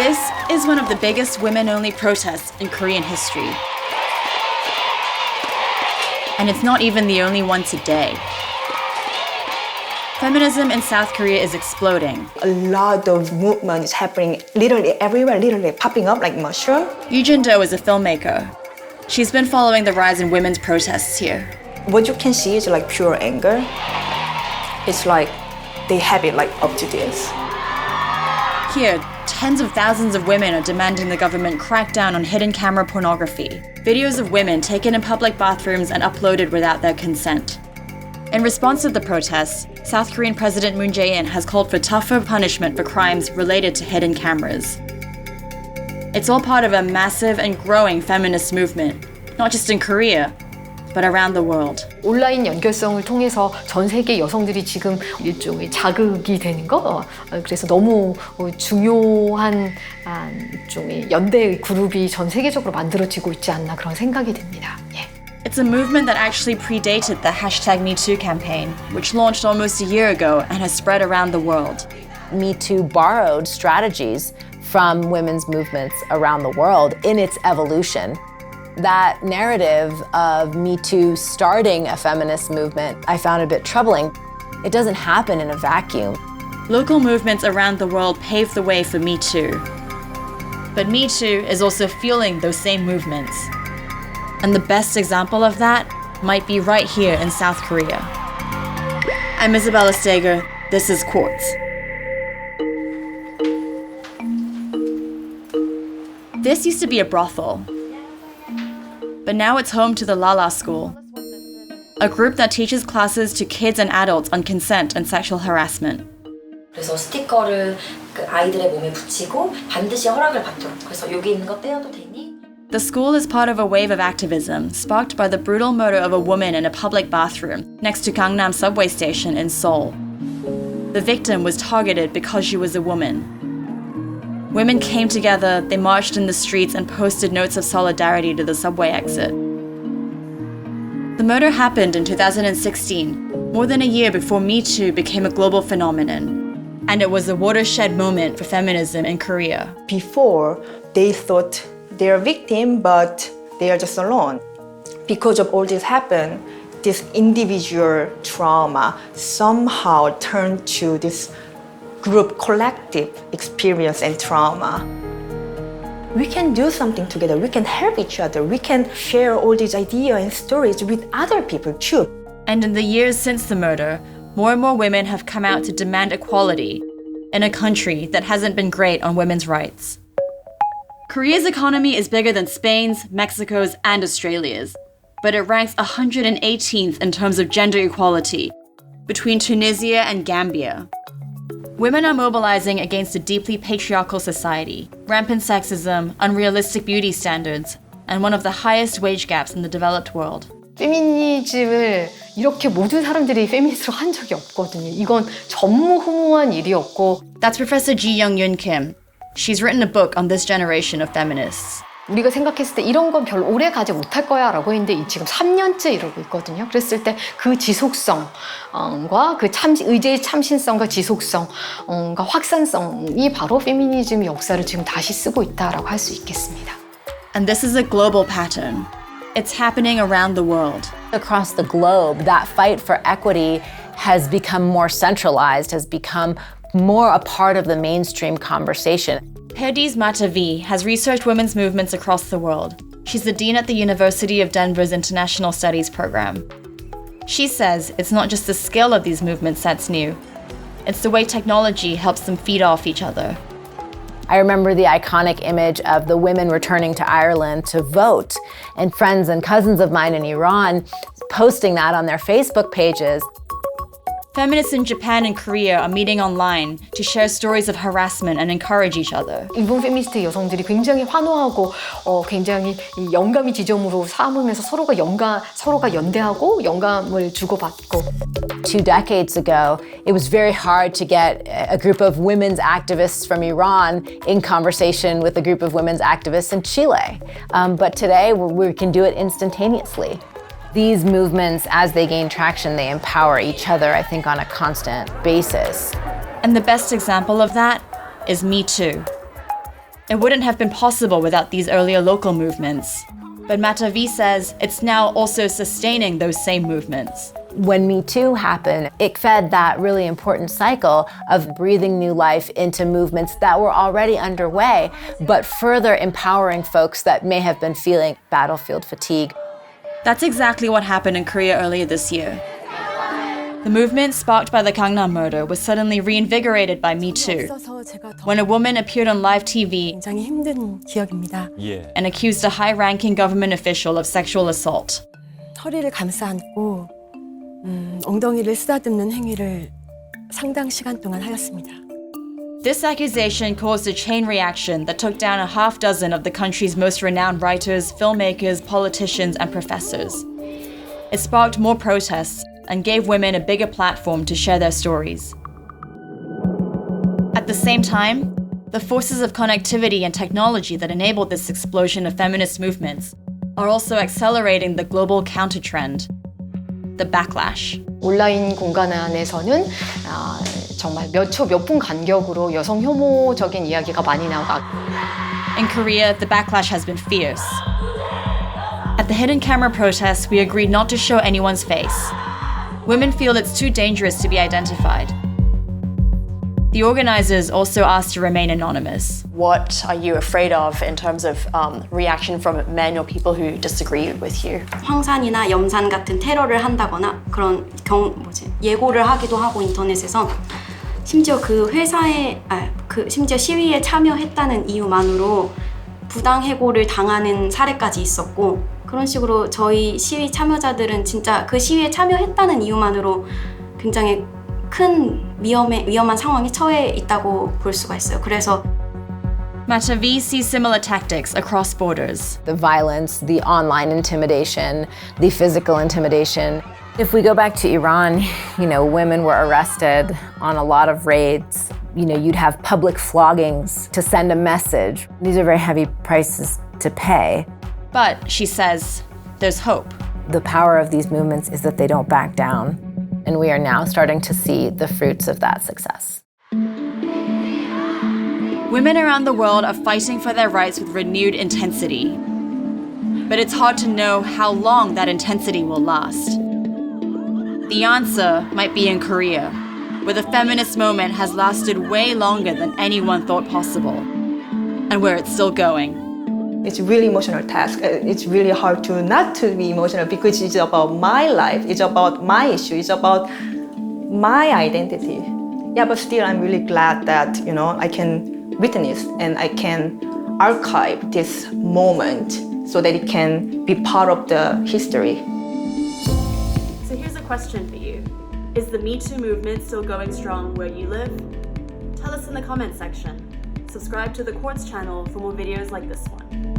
This is one of the biggest women-only protests in Korean history. And it's not even the only one today. Feminism in South Korea is exploding. A lot of movement is happening literally everywhere, literally popping up like mushroom. Yoo Jin-do is a filmmaker. She's been following the rise in women's protests here. What you can see is like pure anger. It's like they have it like up to this. Here, tens of thousands of women are demanding the government crack down on hidden camera pornography, videos of women taken in public bathrooms and uploaded without their consent. In response to the protests, South Korean President Moon Jae-in has called for tougher punishment for crimes related to hidden cameras. It's all part of a massive and growing feminist movement, not just in Korea, but around the world. 온라인 연결성을 통해서 전 세계 여성들이 지금 일종의 자극이 되는 거, 그래서 너무 중요한 일종의 연대 그룹이 전 세계적으로 만들어지고 있지 않나 그런 생각이 듭니다. 예. It's a movement that actually predated the #MeToo campaign, which launched almost a year ago and has spread around the world. Me Too borrowed strategies from women's movements around the world in its evolution. That narrative of Me Too starting a feminist movement, I found a bit troubling. It doesn't happen in a vacuum. Local movements around the world paved the way for Me Too. But Me Too is also fueling those same movements. And the best example of that might be right here in South Korea. I'm Isabella Steger. This is Quartz. This used to be a brothel. But now it's home to the Lala School, a group that teaches classes to kids and adults on consent and sexual harassment. 그래서 스티커를 그 아이들의 몸에 붙이고 반드시 허락을 받도록. 그래서 여기 있는 거 떼어도 되니? The school is part of a wave of activism sparked by the brutal murder of a woman in a public bathroom next to Gangnam subway station in Seoul. The victim was targeted because she was a woman. Women came together, they marched in the streets and posted notes of solidarity to the subway exit. The murder happened in 2016, more than a year before Me Too became a global phenomenon. And it was a watershed moment for feminism in Korea. Before, they thought they're a victim, but they are just alone. Because of all this happened, this individual trauma somehow turned to this group collective experience and trauma. We can do something together. We can help each other. We can share all these ideas and stories with other people too. And in the years since the murder, more and more women have come out to demand equality in a country that hasn't been great on women's rights. Korea's economy is bigger than Spain's, Mexico's, and Australia's, but it ranks 118th in terms of gender equality, between Tunisia and Gambia. Women are mobilizing against a deeply patriarchal society, rampant sexism, unrealistic beauty standards, and one of the highest wage gaps in the developed world. 페미니즘을 이렇게 모든 사람들이 페미니스트로 한 적이 없거든요. 이건 전무후무한 일이었고. That's Professor Ji-Young-Yoon Kim. She's written a book on this generation of feminists. 우리가 생각했을 때 이런 건 별로 오래 가지 못할 거야 라고 했는데 지금 3년째 이러고 있거든요. 그랬을 때 그 지속성과 그 의제의 참신성과 지속성과 확산성이 바로 페미니즘의 역사를 지금 다시 쓰고 있다라고 할 수 있겠습니다. And this is a global pattern. It's happening around the world. Across the globe, that fight for equity has become more centralized, has become more a part of the mainstream conversation. Perdiz Matavi has researched women's movements across the world. She's the dean at the University of Denver's International Studies program. She says it's not just the scale of these movements that's new. It's the way technology helps them feed off each other. I remember the iconic image of the women returning to Ireland to vote, and friends and cousins of mine in Iran posting that on their Facebook pages. Feminists in Japan and Korea are meeting online to share stories of harassment and encourage each other. 일본 페미니스트 여성들이 굉장히 환호하고 굉장히 영감이 지점으로 삼으면서 서로가 연대하고 영감을 주고받고. 2 decades ago, it was very hard to get a group of women's activists from Iran in conversation with a group of women's activists in Chile. But today, we can do it instantaneously. These movements, as they gain traction, they empower each other, I think, on a constant basis. And the best example of that is Me Too. It wouldn't have been possible without these earlier local movements. But Matavi says it's now also sustaining those same movements. When Me Too happened, it fed that really important cycle of breathing new life into movements that were already underway, but further empowering folks that may have been feeling battlefield fatigue. That's exactly what happened in Korea earlier this year. The movement sparked by the Gangnam murder was suddenly reinvigorated by Me Too, when a woman appeared on live TV 굉장히 힘든 기억입니다. and accused a high-ranking government official of sexual assault. 허리를 감싸 안고 엉덩이를 쓰다듬는 행위를 상당 시간 동안 하였습니다. This accusation caused a chain reaction that took down a half dozen of the country's most renowned writers, filmmakers, politicians, and professors. It sparked more protests and gave women a bigger platform to share their stories. At the same time, the forces of connectivity and technology that enabled this explosion of feminist movements are also accelerating the global counter-trend, the backlash. 온라인 공간 안에서는 정말 몇 초, 몇 분 간격으로 여성 혐오적인 이야기가 많이 나오고. In Korea, the backlash has been fierce. At the hidden camera protests, we agreed not to show anyone's face. Women feel it's too dangerous to be identified. The organizers also asked to remain anonymous. What are you afraid of in terms of reaction from men or people who disagree with you? 황산이나 염산 같은 테러를 한다거나 그런 예고를 하기도 하고 인터넷에서 심지어 그 회사에 심지어 시위에 참여했다는 이유만으로 부당 해고를 당하는 사례까지 있었고 그런 식으로 저희 시위 참여자들은 진짜 그 시위에 참여했다는 이유만으로 굉장히 큰 위험한 상황에 처해 있다고 볼 수가 있어요. 그래서 Matavi sees similar tactics across borders. The violence, the online intimidation, the physical intimidation. If we go back to Iran, women were arrested on a lot of raids. You'd have public floggings to send a message. These are very heavy prices to pay. But, she says, there's hope. The power of these movements is that they don't back down. And we are now starting to see the fruits of that success. Women around the world are fighting for their rights with renewed intensity. But it's hard to know how long that intensity will last. The answer might be in Korea, where the feminist moment has lasted way longer than anyone thought possible, and where it's still going. It's a really emotional task. It's really hard to not to be emotional because it's about my life, it's about my issue, it's about my identity. Yeah, but still I'm really glad that, I can witness and I can archive this moment so that it can be part of the history. So here's a question for you. Is the Me Too movement still going strong where you live? Tell us in the comments section. Subscribe to the Quartz channel for more videos like this one.